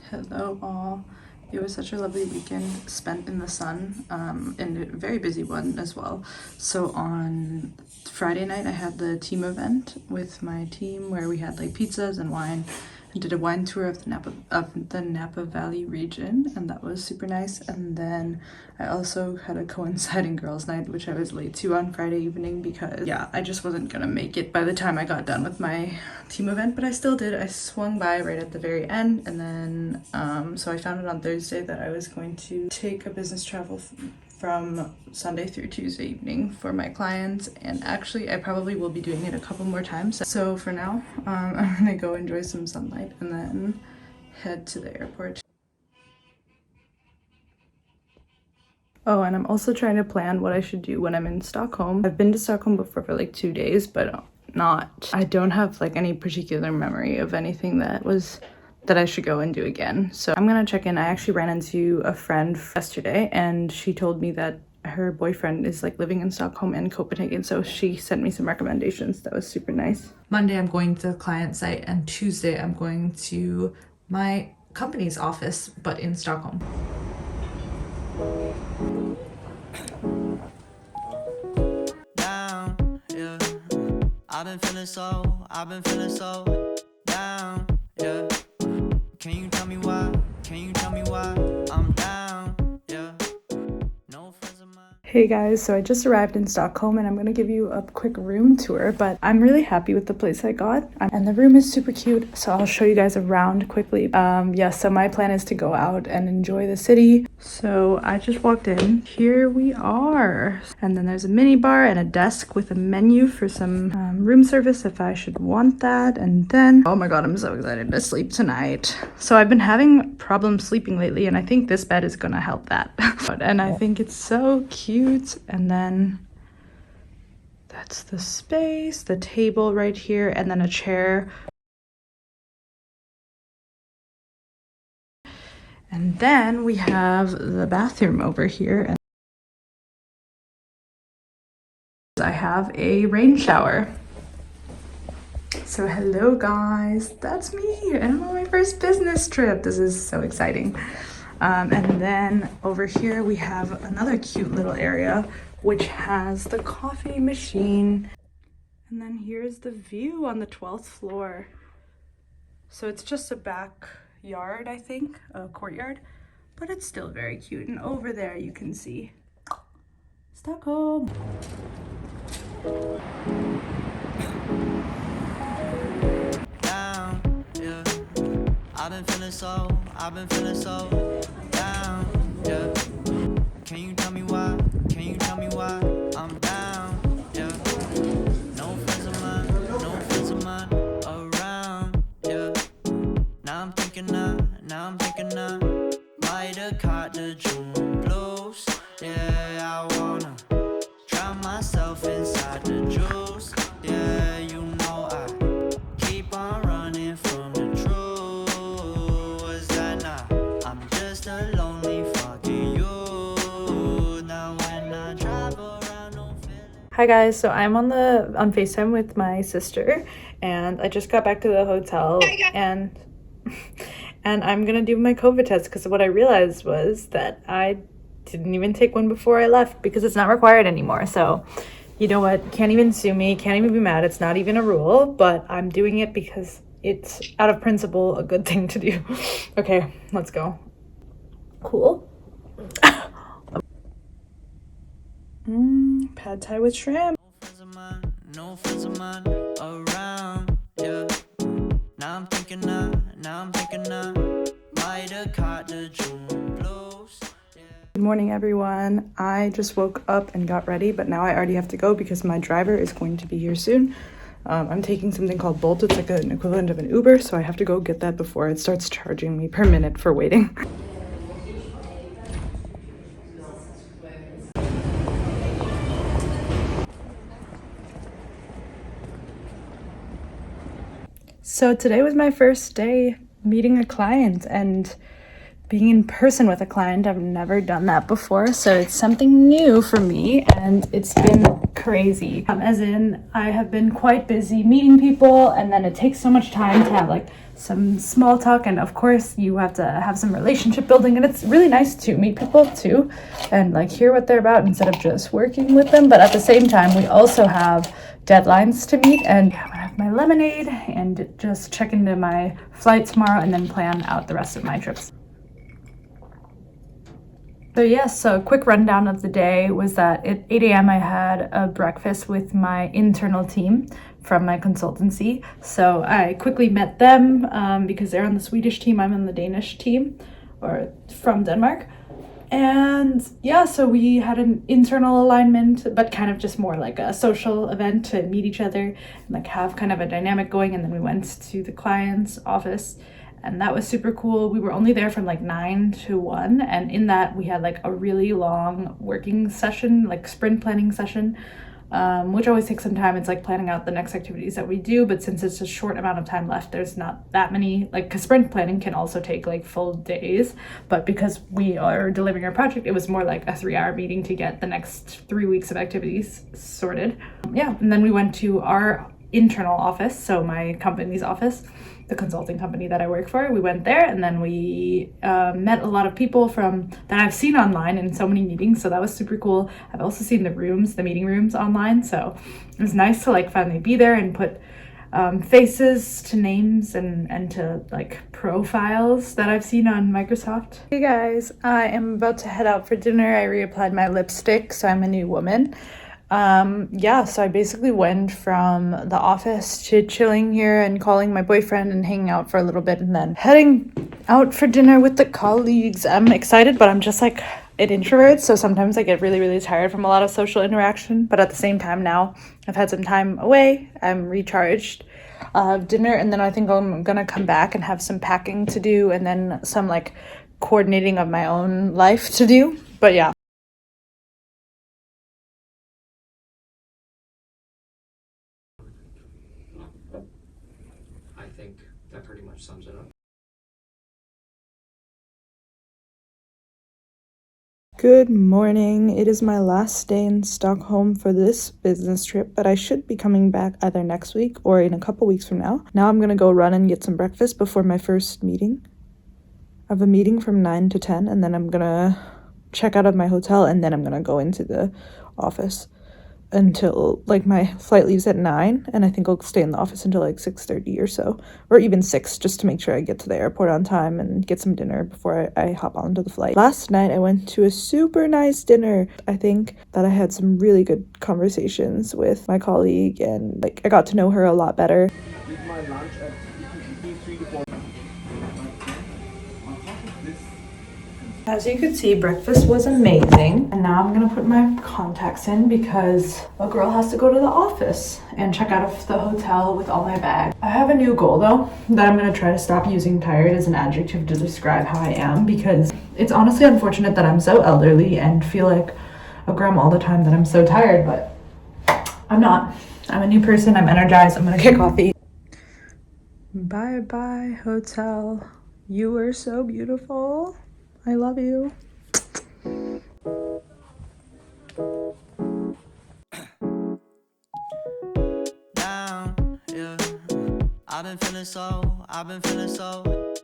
Hello all. It was such a lovely weekend spent in the sun, and a very busy one as well. So on Friday night I had the team event with my team where we had like pizzas and wine and did a wine tour of the Napa Valley region, and that was super nice. And then I also had a coinciding girls night, which I was late to on Friday evening because yeah, I just wasn't gonna make it by the time I got done with my team event, but I still did. I swung by right at the very end, and then so I found it on Thursday that I was going to take a business travel from Sunday through Tuesday evening for my clients, and actually I probably will be doing it a couple more times. So for now, I'm gonna go enjoy some sunlight and then head to the airport. Oh, and I'm also trying to plan what I should do when I'm in Stockholm. I've been to Stockholm before for like 2 days, but I don't have like any particular memory of anything that I should go and do again. So I'm gonna check in. I actually ran into a friend yesterday and she told me that her boyfriend is like living in Stockholm and Copenhagen, so she sent me some recommendations. That was super nice. Monday I'm going to the client site, and Tuesday I'm going to my company's office, but in Stockholm. Down, yeah. I've been feeling so down, yeah. Can you tell me why? I'm down, yeah. No friends of mine. Hey guys, so I just arrived in Stockholm and I'm gonna give you a quick room tour, but I'm really happy with the place I got, and the room is super cute, so I'll show you guys around quickly. Yeah, so my plan is to go out and enjoy the city. So I just walked in. Here we are. And then there's a mini bar and a desk with a menu for some room service if I should want that. And then, oh my god, I'm so excited to sleep tonight. So I've been having problems sleeping lately, and I think this bed is gonna help that. And I think it's so cute. And then that's the space, the table right here, and then a chair. And then we have the bathroom over here. And I have a rain shower. So hello guys, that's me, and I'm on my first business trip. This is so exciting. And then over here we have another cute little area which has the coffee machine. And then here's the view on the 12th floor. So it's just a backyard, I think, a courtyard, but it's still very cute. And over there you can see Stockholm. Down, yeah. I've been feeling so down, yeah. Can you tell me why? I'm down, yeah. No friends of mine around, yeah. Now I'm thinking might have caught the June blues. Yeah, I wanna drown myself inside the juice. Yeah, you know I keep on running from the truth. Was that not? I'm just a lonely fucking you. Now when I drive around, don't feel it. Hi guys, so I'm on FaceTime with my sister, and I just got back to the hotel, and I'm gonna do my COVID test because what I realized was that I didn't even take one before I left because it's not required anymore. So you know what, can't even sue me, can't even be mad. It's not even a rule, but I'm doing it because it's out of principle a good thing to do. Okay, let's go. Cool. Pad thai with shrimp. No friends of mine around, yeah. Now I'm thinking might have caught the June blues. Good morning everyone. I just woke up and got ready, but now I already have to go because my driver is going to be here soon. I'm taking something called Bolt. It's like an equivalent of an Uber, so I have to go get that before it starts charging me per minute for waiting. So today was my first day meeting a client, and being in person with a client. I've never done that before, so it's something new for me, and it's been crazy. As in, I have been quite busy meeting people, and then it takes so much time to have like some small talk, and of course you have to have some relationship building, and it's really nice to meet people too and like hear what they're about instead of just working with them. But at the same time, we also have deadlines to meet, and I'm gonna have my lemonade and just check into my flight tomorrow and then plan out the rest of my trips. So yes, so a quick rundown of the day was that at 8 a.m. I had a breakfast with my internal team from my consultancy. So I quickly met them because they're on the Swedish team, I'm on the Danish team, or from Denmark. And yeah, so we had an internal alignment, but kind of just more like a social event to meet each other and like have kind of a dynamic going. And then we went to the client's office, and that was super cool. We were only there from like 9 to 1, and in that we had like a really long working session, like sprint planning session, which always takes some time. It's like planning out the next activities that we do, but since it's a short amount of time left, there's not that many, like, because sprint planning can also take like full days, but because we are delivering our project, it was more like a 3-hour meeting to get the next 3 weeks of activities sorted. Yeah, and then we went to our internal office, so my company's office, the consulting company that I work for. We went there, and then we met a lot of people from that I've seen online in so many meetings, so that was super cool. I've also seen the meeting rooms online, so it was nice to like finally be there and put faces to names and to like profiles that I've seen on Microsoft. Hey guys, I am about to head out for dinner. I reapplied my lipstick, so I'm a new woman. So I basically went from the office to chilling here and calling my boyfriend and hanging out for a little bit, and then heading out for dinner with the colleagues. I'm excited, but I'm just like an introvert, so sometimes I get really, really tired from a lot of social interaction. But at the same time, now I've had some time away, I'm recharged. Dinner, and then I think I'm gonna come back and have some packing to do, and then some like coordinating of my own life to do. But yeah. I think that pretty much sums it up. Good morning. It is my last day in Stockholm for this business trip, but I should be coming back either next week or in a couple weeks from now. Now I'm gonna go run and get some breakfast before my first meeting. I have a meeting from 9 to 10, and then I'm gonna check out of my hotel, and then I'm gonna go into the office until like my flight leaves at 9, and I think I'll stay in the office until like 6:30 or so, or even 6, just to make sure I get to the airport on time and get some dinner before I hop onto the flight. Last night I went to a super nice dinner. I think that I had some really good conversations with my colleague, and like I got to know her a lot better. Eat my lunch at between 3 to 4. As you could see, breakfast was amazing, and now I'm gonna put my contacts in because a girl has to go to the office and check out of the hotel with all my bags. I have a new goal though, that I'm gonna try to stop using tired as an adjective to describe how I am, because it's honestly unfortunate that I'm so elderly and feel like a grandma all the time that I'm so tired, but I'm not. I'm a new person, I'm energized, I'm gonna get coffee. Bye bye, hotel. You were so beautiful. I love you. Down, yeah. I've been feeling so